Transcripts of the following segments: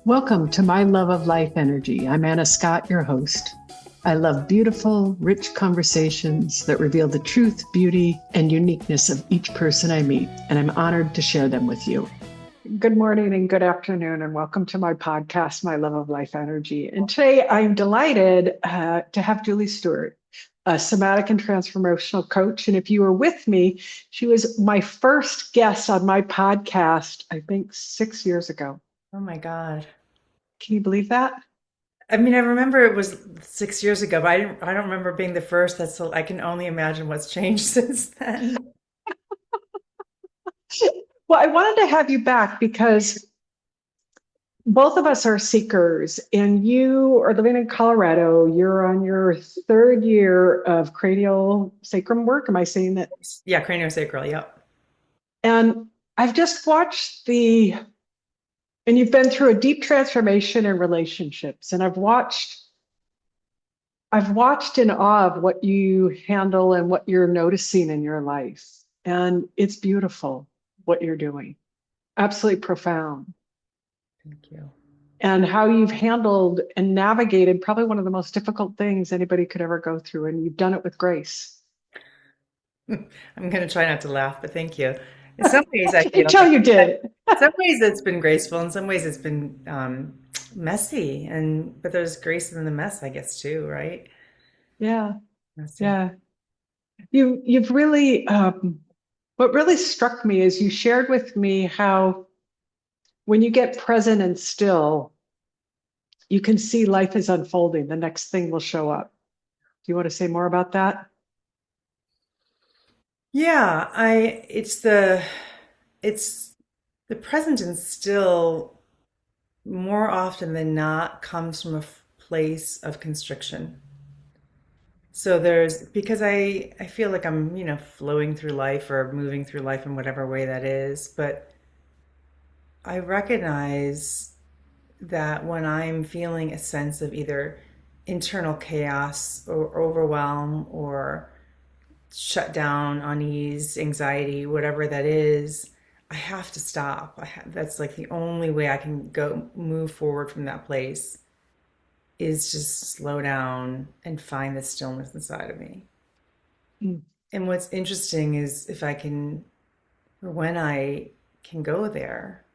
Welcome to My Love of Life Energy. I'm Anna Scott, your host. I love beautiful, rich conversations that reveal the truth, beauty, and uniqueness of each person I meet, and I'm honored to share them with you. Good morning and good afternoon, and welcome to my podcast, My Love of Life Energy. And today I'm delighted to have Julie Stuart, a somatic and transformational coach. And if you were with me, she was my first guest on my podcast, I think 6 years ago. Oh my God. Can you believe that? I mean, I remember it was 6 years ago, but I don't remember being the first. I can only imagine what's changed since then. Well, I wanted to have you back because both of us are seekers, and you are living in Colorado. You're on your third year of craniosacral work. Am I saying that? Yeah, craniosacral. Yep. And I've just and you've been through a deep transformation in relationships, and I've watched in awe of what you handle and what you're noticing in your life. And it's beautiful what you're doing. Absolutely profound. Thank you. And how you've handled and navigated probably one of the most difficult things anybody could ever go through. And you've done it with grace. I'm going to try not to laugh, but thank you. In some ways, I I can feel tell like, you did. in some ways it's been graceful. In some ways it's been messy, but there's grace in the mess, I guess, too, right? Yeah, Messy. yeah. You've really what really struck me is you shared with me how when you get present and still, you can see life is unfolding. The next thing will show up. Do you want to say more about that? Yeah, it's the present and still more often than not comes from a place of constriction. So because I feel like I'm, flowing through life or moving through life in whatever way that is, but I recognize that when I'm feeling a sense of either internal chaos or overwhelm or shut down, unease, anxiety, whatever that is, I have to stop. That's like the only way I can go move forward from that place is just slow down and find the stillness inside of me. Mm. And what's interesting is if I can, or when I can go there,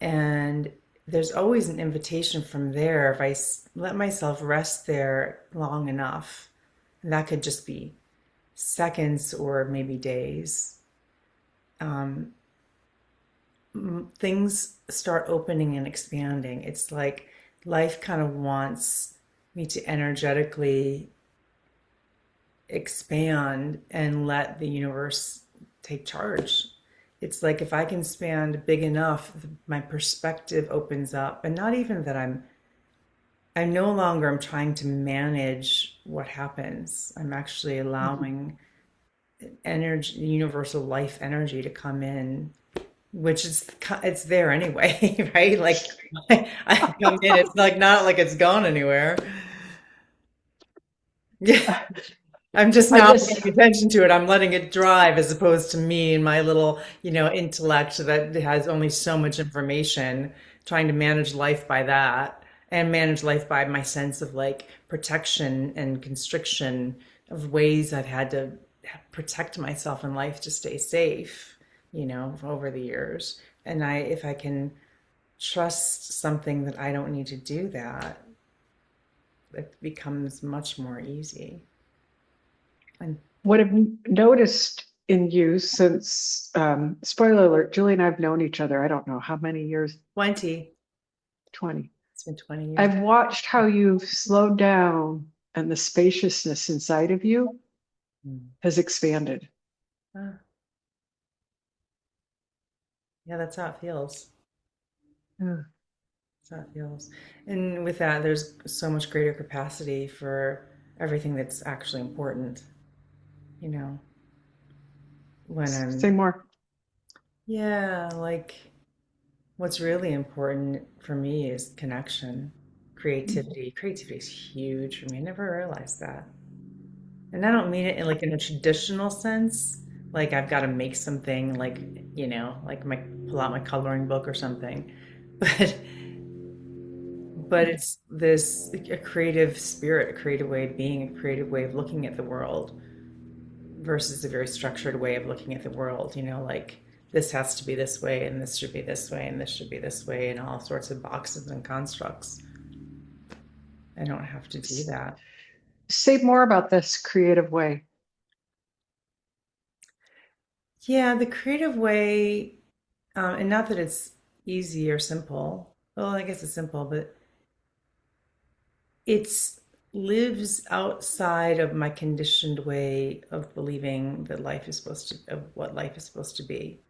and there's always an invitation from there if let myself rest there long enough. And that could just be seconds or maybe days. Um, Things start opening and expanding. It's like life kind of wants me to energetically expand and let the universe take charge. It's like if I can expand big enough, my perspective opens up. And not even that I'm no longer I'm trying to manage what happens. I'm actually allowing energy, universal life energy to come in, which is it's there anyway, right? Like I come in, it's like not like it's gone anywhere. Yeah. I'm just I now just paying attention to it. I'm letting it drive as opposed to me and my little, intellect that has only so much information, trying to manage life by that and manage life by my sense of like protection and constriction of ways I've had to protect myself in life to stay safe, over the years. And if I can trust something that I don't need to do that, it becomes much more easy. And what I've noticed in you since, spoiler alert, Julie and I have known each other, I don't know how many years, 20. 20. It's been 20 years. I've watched how you've slowed down and the spaciousness inside of you Mm. has expanded. Ah, yeah, that's how it feels. Yeah. That's how it feels. And with that, there's so much greater capacity for everything that's actually important, you know, when Say more. yeah, like what's really important for me is connection, creativity. Creativity is huge for me. I never realized that. And I don't mean it in like in a traditional sense, like I've got to make something like, like my pull out my coloring book or something. But but it's this a creative spirit, a creative way of being, a creative way of looking at the world versus a very structured way of looking at the world, like this has to be this way and this should be this way and this should be this way and all sorts of boxes and constructs. I don't have to do that. Say more about this creative way. Yeah, the creative way, and not that it's easy or simple. Well, I guess it's simple, but it's lives outside of my conditioned way of believing that life is supposed to, of what life is supposed to be.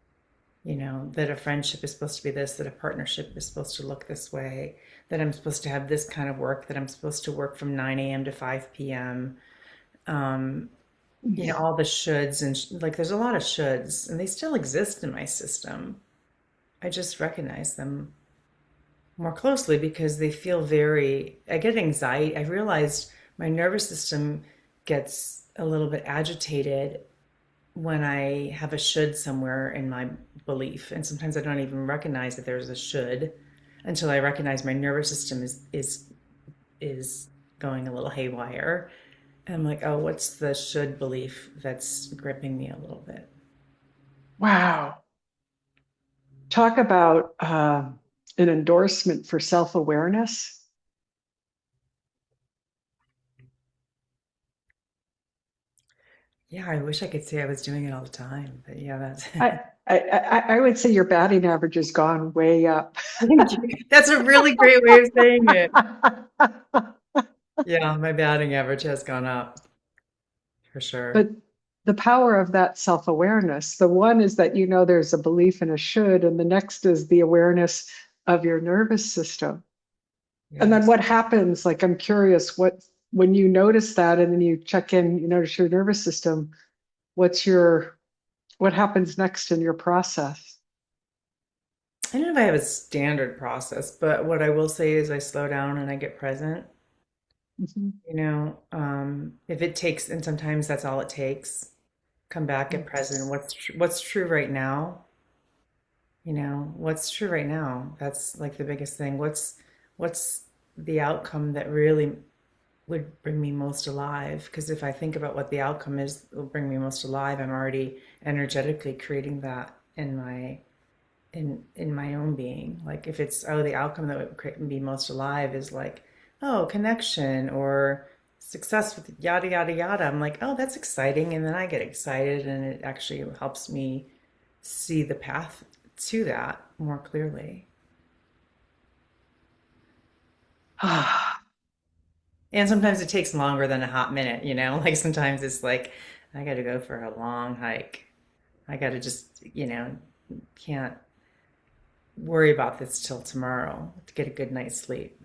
That a friendship is supposed to be this, that a partnership is supposed to look this way, that I'm supposed to have this kind of work, that I'm supposed to work from 9 a.m. to 5 p.m. Um, all the shoulds and like there's a lot of shoulds and they still exist in my system. I just recognize them more closely because they feel I get anxiety. I realized my nervous system gets a little bit agitated when I have a should somewhere in my belief. And sometimes I don't even recognize that there's a should until I recognize my nervous system is going a little haywire. And I'm like, oh, what's the should belief that's gripping me a little bit? Wow. Talk about an endorsement for self-awareness. Yeah, I wish I could say I was doing it all the time, but yeah, that's I, I would say your batting average has gone way up. thank you. That's a really great way of saying it. Yeah, my batting average has gone up for But sure. the power of that self-awareness, the one is that there's a belief in a should, and the next is the awareness of your nervous system. And then Yes. what happens, like I'm curious, when you notice that and then you check in, you notice your nervous system, what happens next in your process? I don't know if I have a standard process, but what I will say is I slow down and I get present. Mhm. If it takes, and sometimes that's all it takes, come back at present. What's true right now? What's true right now? That's like the biggest thing. What's the outcome that really would bring me most alive? Because if I think about what the outcome is will bring me most alive, I'm already energetically creating that in my own being. Like if it's the outcome that would create me most alive is like connection or success with yada yada yada. I'm like, oh, that's exciting, and then I get excited, and it actually helps me see the path to that more clearly. And sometimes it takes longer than a hot minute. Like sometimes it's like I got to go for a long hike. I got to just, can't worry about this till tomorrow to get a good night's sleep,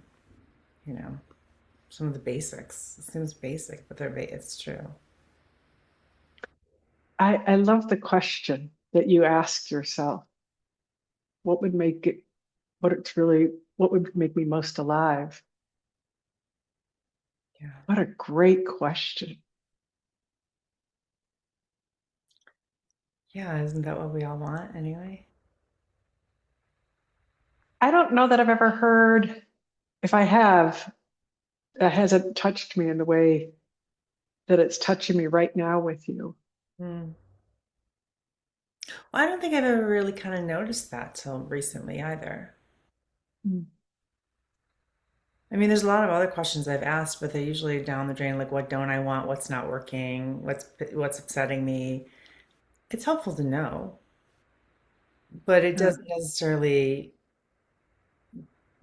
you know. Some of the basics. It seems basic, but it's true. I love the question that you ask yourself. What would make it, what would make me most alive? Yeah. What a great question. Yeah, isn't that what we all want anyway? I don't know that I've ever heard, if I have, that hasn't touched me in the way that it's touching me right now with you. Hmm. Well, I don't think I've ever really kind of noticed that till recently either. Mm, I mean, there's a lot of other questions I've asked, but they're usually down the drain, like what don't I want, what's not working, what's upsetting me. It's helpful to know, but it uh, doesn't necessarily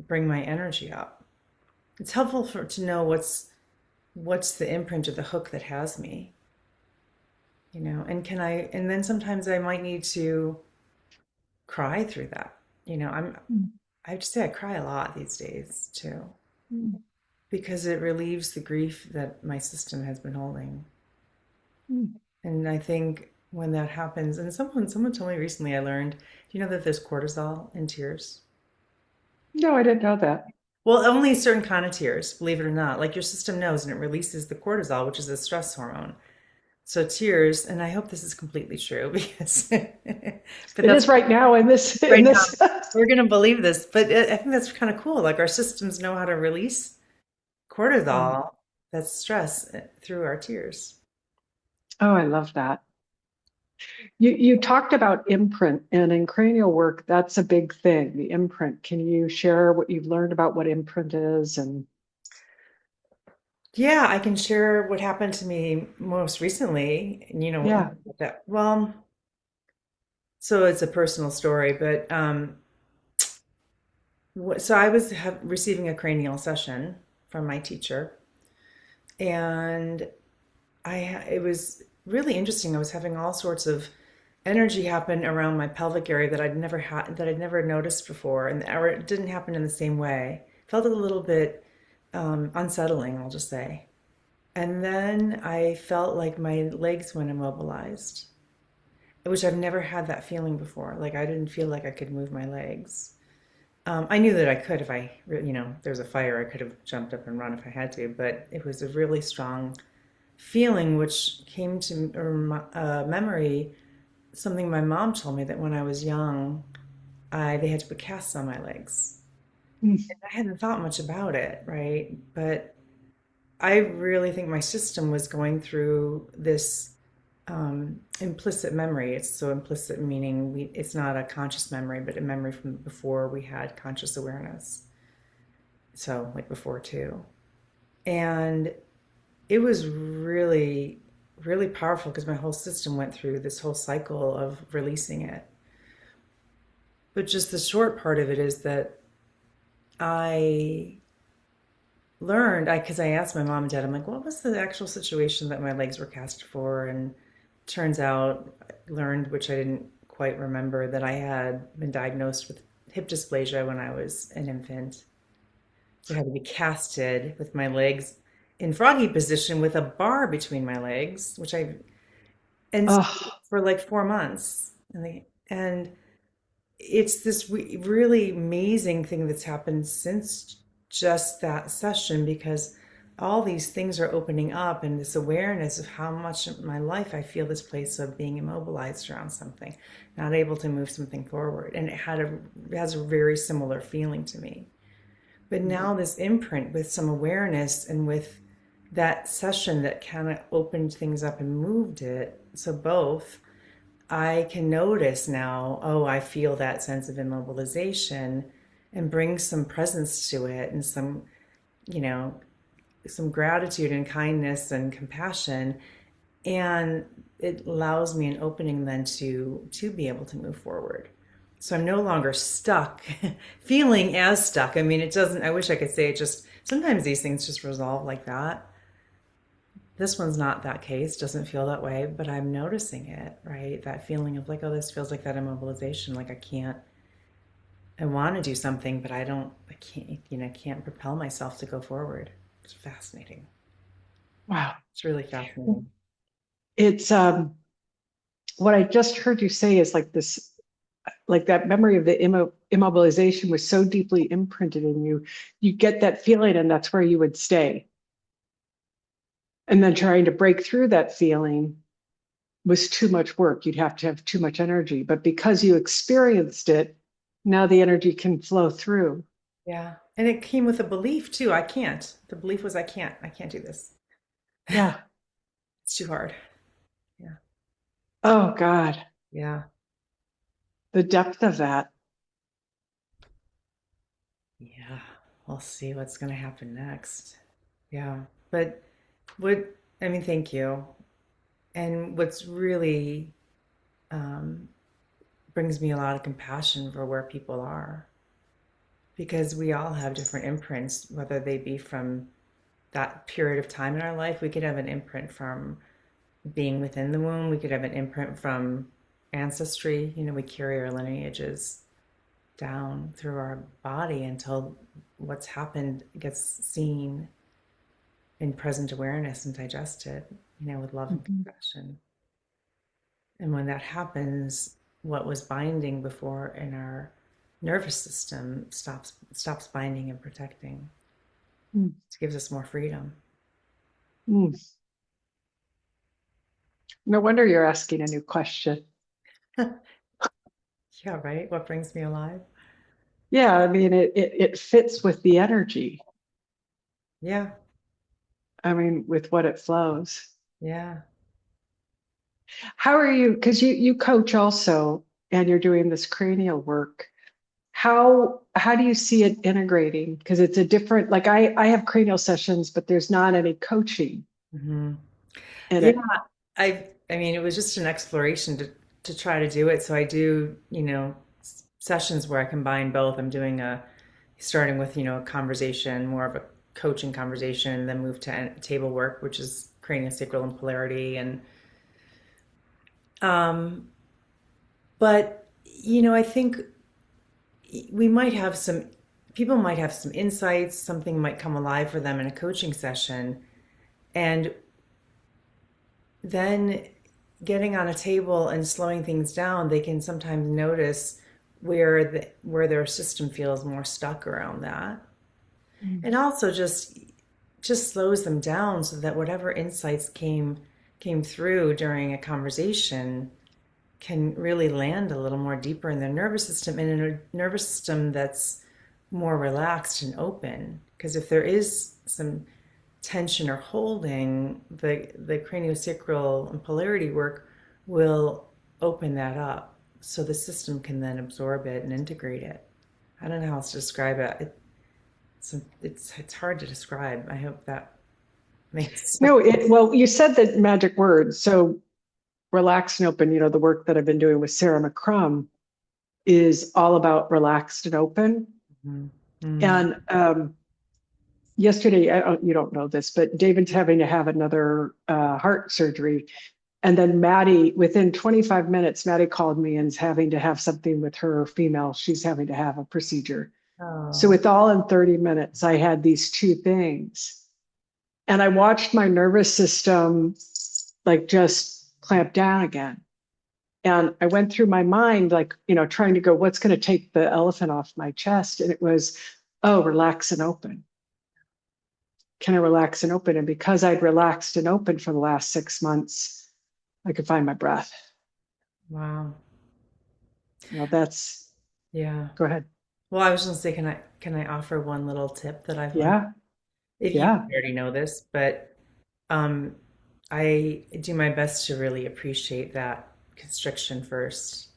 bring my energy up. It's helpful to know what's the imprint or the hook that has me, and then sometimes I might need to cry through that. mm, I have to say I cry a lot these days too, mm, because it relieves the grief that my system has been holding. mm. And I think when that happens, and someone told me recently, I learned, do you know that there's cortisol in tears? No, I didn't know that. Well, only certain kind of tears, believe it or not. Like your system knows and it releases the cortisol, which is a stress hormone. So tears, and I hope this is completely true because but It that's is right now in this, right in now. this. we're gonna believe this, but I think that's kind of cool. Like our systems know how to release Oh, cortisol, that's stress, through our tears. oh, I love that. You talked about imprint, and in cranial work, that's a big thing, the imprint. Can you share what you've learned about what imprint is? And Yeah, I can share what happened to me most recently. And yeah, that. Well, so it's a personal story, but so I was receiving a cranial session from my teacher, and it was really interesting. I was having all sorts of energy happen around my pelvic area that I'd never noticed before, and or it didn't happen in the same way. Felt a little bit unsettling, I'll just say. And then I felt like my legs went immobilized, which I've never had that feeling before. Like I didn't feel like I could move my legs. I knew that I could if there's a fire, I could have jumped up and run if I had to, but it was a really strong feeling, which came to memory something my mom told me that when I was young, they had to put casts on my legs. mm, I hadn't thought much about it, right? But I really think my system was going through this implicit memory. It's so implicit, meaning it's not a conscious memory, but a memory from before we had conscious awareness. So, like before, too. And it was really, really powerful because my whole system went through this whole cycle of releasing it. But just the short part of it is that I because I asked my mom and dad, I'm like, what was the actual situation that my legs were cast for? And turns out, I learned, which I didn't quite remember, that I had been diagnosed with hip dysplasia when I was an infant. So I had to be casted with my legs in froggy position with a bar between my legs, and oh, for like 4 months. And it's this really amazing thing that's happened since just that session, because all these things are opening up, and this awareness of how much of my life I feel this place of being immobilized around something, not able to move something forward. And it has a very similar feeling to me. But now this imprint with some awareness and with that session that kind of opened things up and moved it. So both I can notice now, oh, I feel that sense of immobilization, and bring some presence to it, and you know, some gratitude and kindness and compassion. And it allows me an opening then to be able to move forward. So I'm no longer stuck, feeling as stuck. I mean, it doesn't, I wish I could say it just, sometimes these things just resolve like that. This one's not that case, doesn't feel that way, but I'm noticing it, right? That feeling of like, oh, this feels like that immobilization. Like I want to do something, but I can't, can't propel myself to go forward. It's fascinating. wow. It's really fascinating. It's what I just heard you say is like this, like that memory of the immobilization was so deeply imprinted in you. You get that feeling, and that's where you would stay. And then trying to break through that feeling was too much work. You'd have to have too much energy. But because you experienced it, now the energy can flow through. Yeah. And it came with a belief too. I can't. The belief was I can't do this. Yeah. It's too hard. Yeah. Oh, God. Yeah. The depth of that. Yeah. We'll see what's going to happen next. Yeah. But what, I mean, thank you. And what's really um, brings me a lot of compassion for where people are, because we all have different imprints, whether they be from that period of time in our life. We could have an imprint from being within the womb, we could have an imprint from ancestry. We carry our lineages down through our body until what's happened gets seen in present awareness and digested, with love and Mhm. compassion. And when that happens, what was binding before in our nervous system stops binding and protecting. Mm. It gives us more freedom. Mm. No wonder you're asking a new question. Yeah, right. What brings me alive? Yeah, I mean, it fits with the energy. Yeah, I mean, with what it flows. yeah. How are you? Because you coach also, and you're doing this cranial work. How do you see it integrating? Because it's a different, like I have cranial sessions, but there's not any coaching Hmm. in Yeah, it. I mean, it was just an exploration to try to do it. So I do, sessions where I combine both. I'm doing a starting with, a conversation, more of a coaching conversation, then move to table work, which is craniosacral and polarity. And um, but I think we might have some people might have some insights, something might come alive for them in a coaching session, and then getting on a table and slowing things down, they can sometimes notice where their system feels more stuck around that. Mm. And also just slows them down so that whatever insights came through during a conversation can really land a little more deeper in their nervous system and in a nervous system that's more relaxed and open. Because if there is some tension or holding, the craniosacral and polarity work will open that up so the system can then absorb it and integrate it. I don't know how else to describe it. It's hard to describe. I hope that makes sense. No, well, you said the magic word. So relaxed and open, the work that I've been doing with Sarah McCrum is all about relaxed and open. Mhm. Mm. And yesterday, you don't know this, but David's having to have another heart surgery. And then Maddie, within 25 minutes, Maddie called me and is having to have something with her female. She's having to have a procedure. So Oh, with all in 30 minutes, I had these two things. And I watched my nervous system like just clamp down again. And I went through my mind, like, trying to go, what's going to take the elephant off my chest? And it was, oh, relax and open. Can I relax and open? And because I'd relaxed and opened for the last 6 months, I could find my breath. wow. That's, Yeah. go ahead. Well, I was just gonna say, can I offer one little tip that I've learned? Yeah. If you Yeah. already know this, but um, I do my best to really appreciate that constriction first,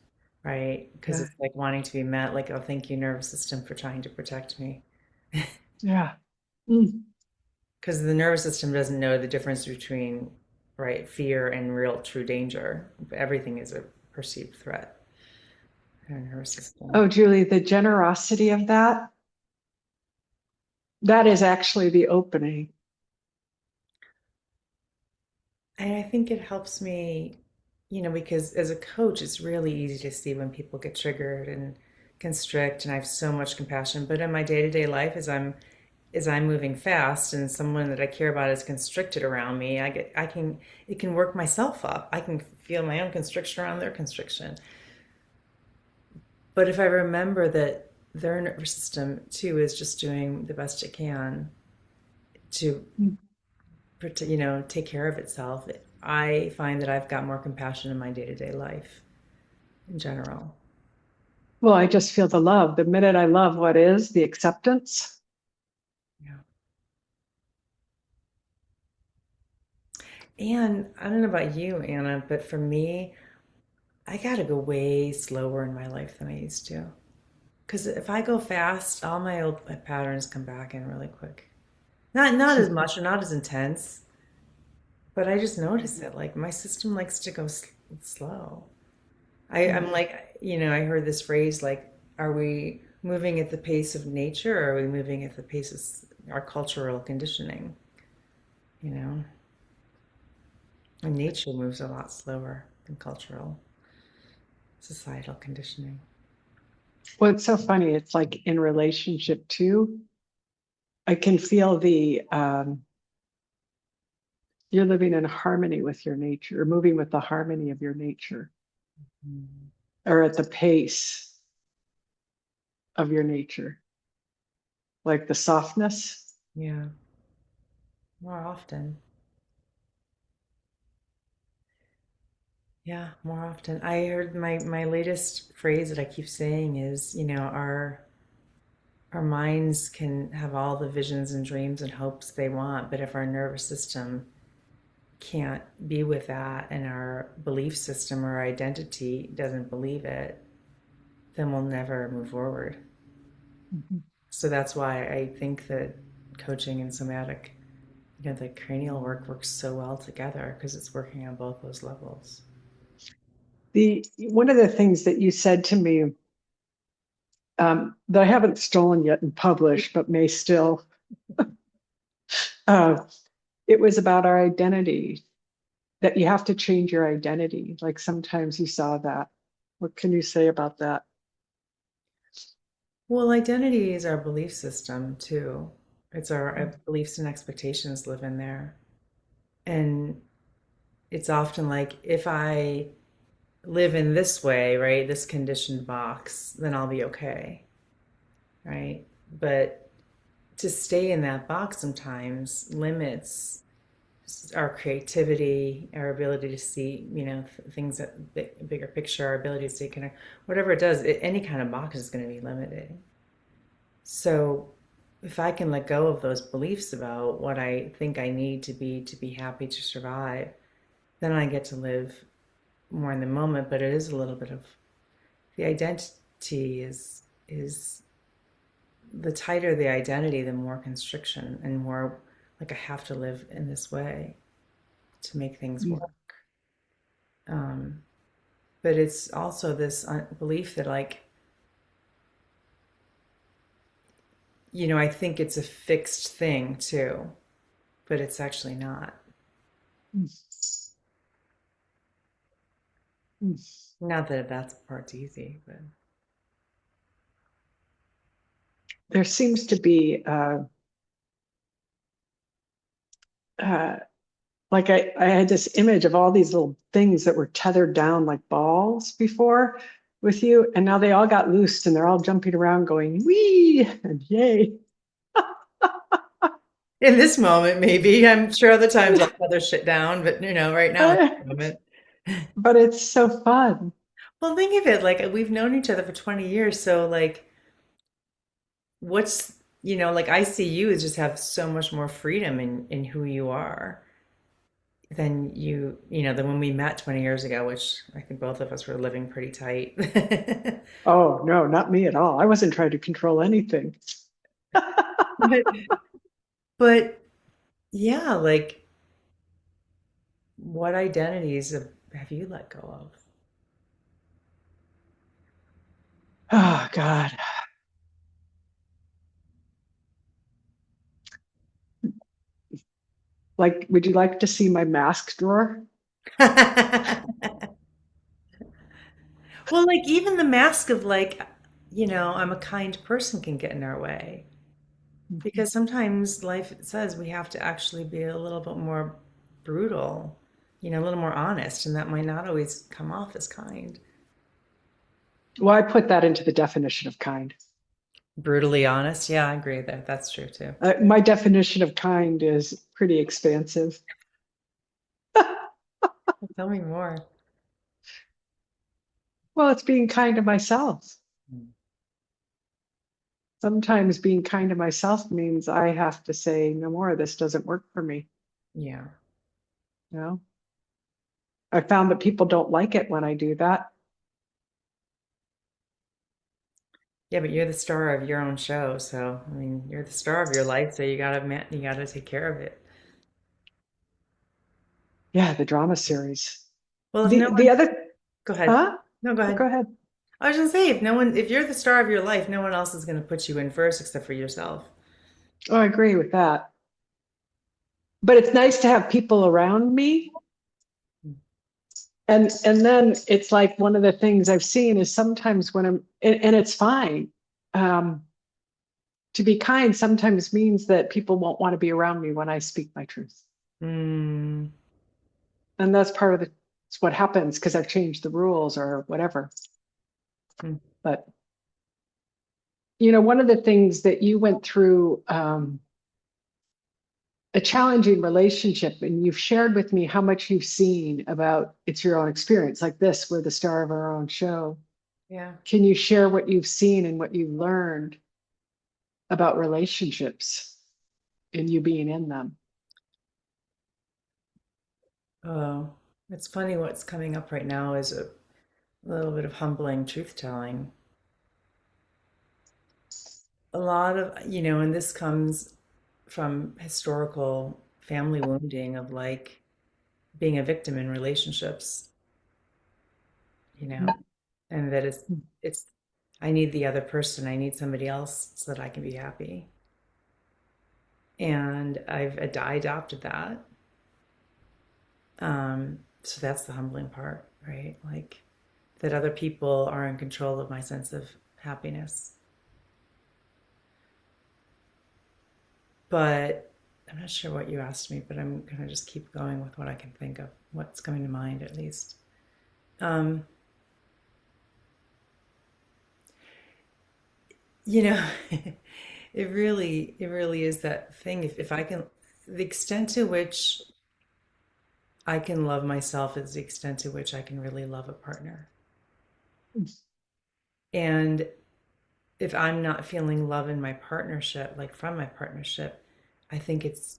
right? Because Yeah. it's like wanting to be met, like, oh, thank you, nervous system, for trying to protect me. Yeah. Mm. Because the nervous system doesn't know the difference between, right, fear and real true danger. Everything is a perceived threat in our nervous system. Oh, Julie, the generosity of that is actually the opening. And I think it helps me, because as a coach, it's really easy to see when people get triggered and constrict, and I have so much compassion. But in my day-to-day life, as I'm moving fast and someone that I care about is constricted around me, it can work myself up. I can feel my own constriction around their constriction. But if I remember that their nervous system too is just doing the best it can to Mm. take care of itself, I find that I've got more compassion in my day-to-day life in general. Well, I just feel the love. The minute I love what is, the acceptance. Yeah. And I don't know about you, Anna, but for me, I got to go way slower in my life than I used to. Because if I go fast, all my old patterns come back in really quick. Not as much or not as intense, but I just notice it. Like my system likes to go slow. I'm Mm. like, I heard this phrase like, are we moving at the pace of nature or are we moving at the pace of our cultural conditioning? You know, and nature moves a lot slower than cultural societal conditioning. Well, it's so funny. It's like in relationship too. I can feel you're living in harmony with your nature, or moving with the harmony of your nature, Mm. or at the pace of your nature, like the softness. Yeah, more often. Yeah, more often. I heard my latest phrase that I keep saying is, our our minds can have all the visions and dreams and hopes they want, but if our nervous system can't be with that and our belief system or identity doesn't believe it, then we'll never move forward. Mhm. So that's why I think that coaching and somatic, the cranial work works so well together because it's working on both those levels. The one of the things that you said to me that I haven't stolen yet and published, but may still, uh, it was about our identity, that you have to change your identity. Like sometimes you saw that. What can you say about that? Well, identity is our belief system too. It's our beliefs and expectations live in there. And it's often like if I live in this way, right, this conditioned box, then I'll be okay, right? But to stay in that box sometimes limits our creativity, our ability to see, things that bigger picture, our ability to see kind of whatever it does, any kind of box is going to be limited. So if I can let go of those beliefs about what I think I need to be happy to survive, then I get to live more in the moment. But it is a little bit of the identity is the tighter the identity, the more constriction and more like I have to live in this way to make things Mm. work. Um, but it's also this belief that like I think it's a fixed thing too, but it's actually not. Mm. Mm. Not that that's part's easy, but There seems to be uh, like I had this image of all these little things that were tethered down like balls before with you, and now they all got loosed and they're all jumping around going wee and yay. in this moment, maybe. I'm sure other times I'll other shit down, but right now in this moment. But it's so fun. Well, think of it like we've known each other for 20 years, so like what's like I see you as just have so much more freedom in who you are than than when we met 20 years ago, which I think both of us were living pretty tight. Oh no, not me at all. I wasn't trying to control anything. But but yeah, like what identities have you let go of? Oh God. Like, would you like to see my mask drawer? Well, like even the mask of like, I'm a kind person can get in our way Mhm. because sometimes life says we have to actually be a little bit more brutal, a little more honest, and that might not always come off as kind. Well, I put that into the definition of kind. Brutally honest, yeah, I agree there. That's true too. My definition of kind is pretty expansive. Tell me more. Well, it's being kind to myself. Sometimes being kind to myself means I have to say, no more, this doesn't work for me. Yeah. You know, I found that people don't like it when I do that. Yeah, but you're the star of your own show, so I mean, you're the star of your life, so you gotta take care of it. Yeah, the drama series. Well, if no The one, other, go ahead. huh? No, go Go ahead. ahead. I was gonna say, if you're the star of your life, no one else is gonna put you in first except for yourself. Oh, I agree with that. But it's nice to have people around me. And then it's like one of the things I've seen is sometimes when and it's fine. Um, to be kind sometimes means that people won't want to be around me when I speak my truth. Mm, And that's part of it's what happens because I've changed the rules or whatever. mm, But one of the things that you went through a challenging relationship, and you've shared with me how much you've seen about it's your own experience, like this, we're the star of our own show. yeah. Can you share what you've seen and what you've learned? about relationships and you being in them. Oh, it's funny what's coming up right now is a little bit of humbling truth telling. A lot of, and this comes from historical family wounding of like being a victim in relationships, you know, and that it's I need the other person, I need somebody else so that I can be happy. And I adopted that. So that's the humbling part, right? Like that other people are in control of my sense of happiness. But I'm not sure what you asked me, but I'm going to just keep going with what I can think of, what's coming to mind at least. Um, you know, it really is that thing. If I can, the extent to which I can love myself is the extent to which I can really love a partner. And if I'm not feeling love in my partnership, like from my partnership, I think it's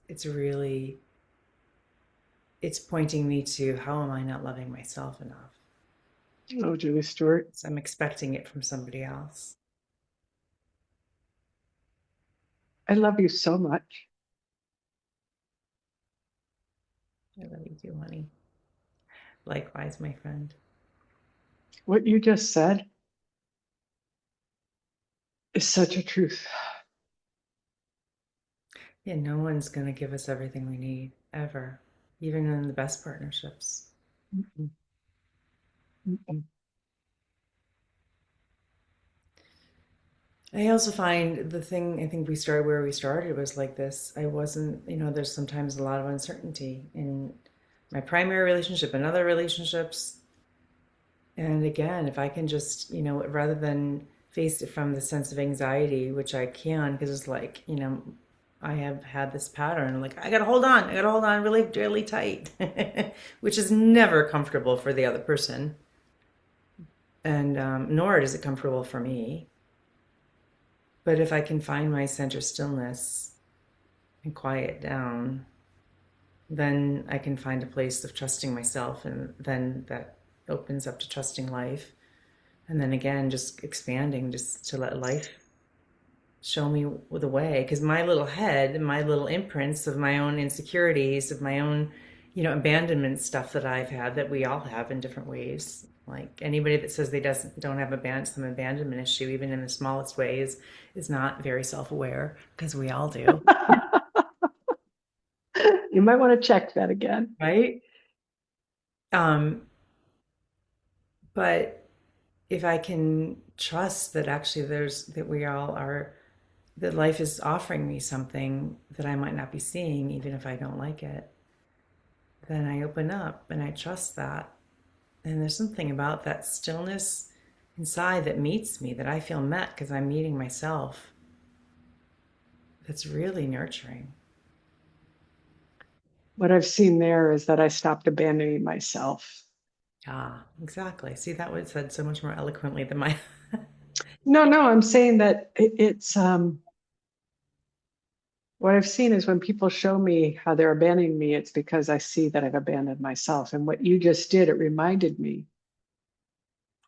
pointing me to how am I not loving myself enough? Oh, Julie Stuart, So I'm expecting it from somebody else. I love you so much. I love you too, honey. Likewise, my friend. What you just said is such a truth. Yeah, no one's going to give us everything we need ever, even in the best partnerships. Mm-mm, mm-mm. I also find the thing, I think we started where we started was like this. I wasn't, there's sometimes a lot of uncertainty in my primary relationship and other relationships. And again, if I can just, rather than face it from the sense of anxiety, which I can, because it's like, I have had this pattern, like, I gotta hold on really, really tight, which is never comfortable for the other person. And nor is it comfortable for me. But if I can find my center stillness and quiet down, then I can find a place of trusting myself. And then that opens up to trusting life. And then again, just expanding, just to let life show me the way. Because my little head, my little imprints of my own insecurities, of my own, abandonment stuff that I've had, that we all have in different ways. Like anybody that says they don't have some abandonment issue, even in the smallest ways, is not very self-aware because we all do, You might want to check that again. right? Um, but if I can trust that actually that we all are, that life is offering me something that I might not be seeing, even if I don't like it, then I open up and I trust that. And there's something about that stillness inside that meets me, that I feel met because I'm meeting myself, that's really nurturing. What I've seen there is that I stopped abandoning myself. Ah, exactly. See, that was said so much more eloquently than my. No, no, I'm saying that it's what I've seen is when people show me how they're abandoning me, it's because I see that I've abandoned myself. And what you just did, it reminded me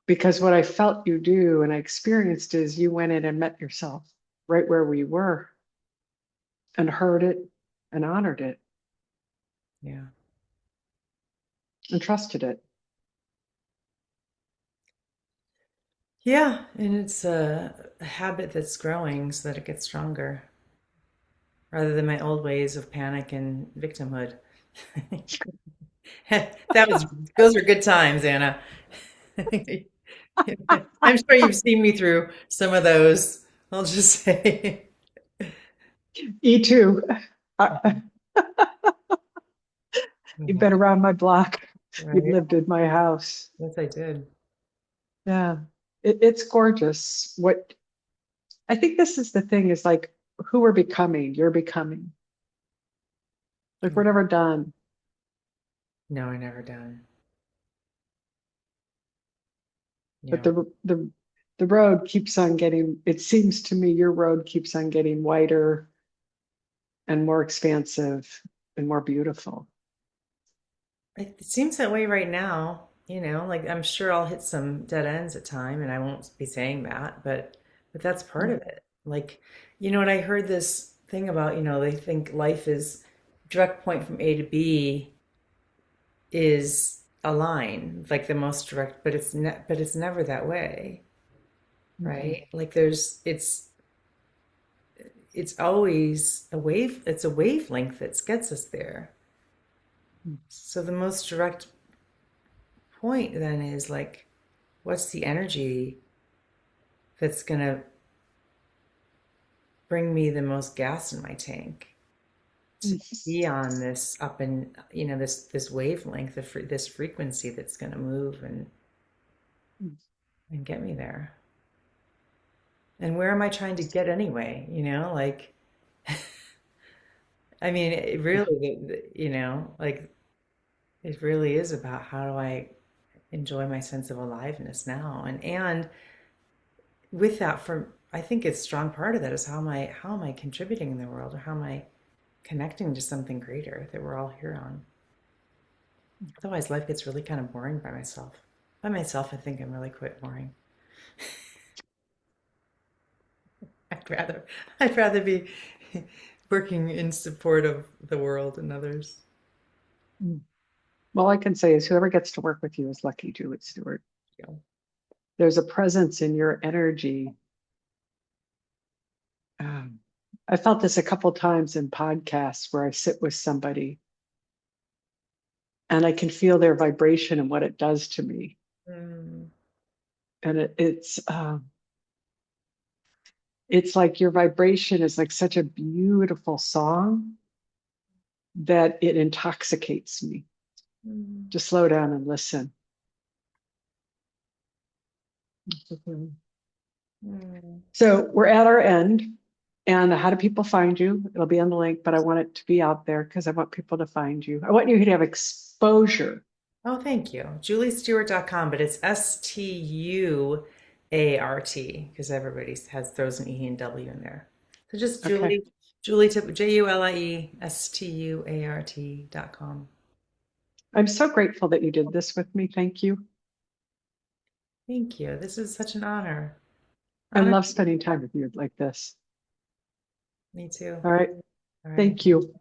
because what I felt you do and I experienced is you went in and met yourself right where we were and heard it and honored it Yeah. and trusted it. Yeah. And it's a habit that's growing so that it gets stronger rather than my old ways of panic and victimhood. Those were good times, Anna. I'm sure you've seen me through some of those. I'll just say. E2, you've been around my block. You've Right. lived in my house. Yes, I did. Yeah, it's gorgeous. What I think this is the thing is like who we're becoming, you're becoming. Like Yeah. we're never done. No, we're never done. But Yeah. the The road keeps on getting, it seems to me your road keeps on getting wider and more expansive and more beautiful. It seems that way right now, like I'm sure I'll hit some dead ends at time and I won't be saying that, but that's part of it. Like, what I heard this thing about, they think life is direct point from A to B is a line, like the most direct, but it's never that way, Mhm. right? Like it's always it's a wavelength that gets us there. So the most direct point then is like, what's the energy that's going to bring me the most gas in my tank to be on this up and this wavelength, this frequency that's going to move and get me there. And where am I trying to get anyway? Like I mean, it Yeah. really, like it really is about how do I enjoy my sense of aliveness now, and with that, for I think a strong part of that is how am I contributing in the world, or how am I connecting to something greater that we're all here on. Otherwise, life gets really kind of boring by myself. By myself, I think I'm really quite boring. I'd rather, I'd rather be working in support of the world and others. All I can say is whoever gets to work with you is lucky, Julie Stewart. You know. There's a presence in your energy. Um, I felt this a couple times in podcasts where I sit with somebody and I can feel their vibration and what it does to me. Mm, And it's like your vibration is like such a beautiful song that it intoxicates me. mm, Just slow down and listen. mm. So we're at our end. And how do people find you? It'll be on the link, but I want it to be out there because I want people to find you. I want you to have exposure. Oh, thank you. JulieStuart.com, but it's Stuart because everybody has throws an E and W in there. So just Okay. JulieStuart.com. I'm so grateful that you did this with me. Thank you. Thank you. This is such an honor. I Honor. love spending time with you like this. Me too. All right. All right. Thank you.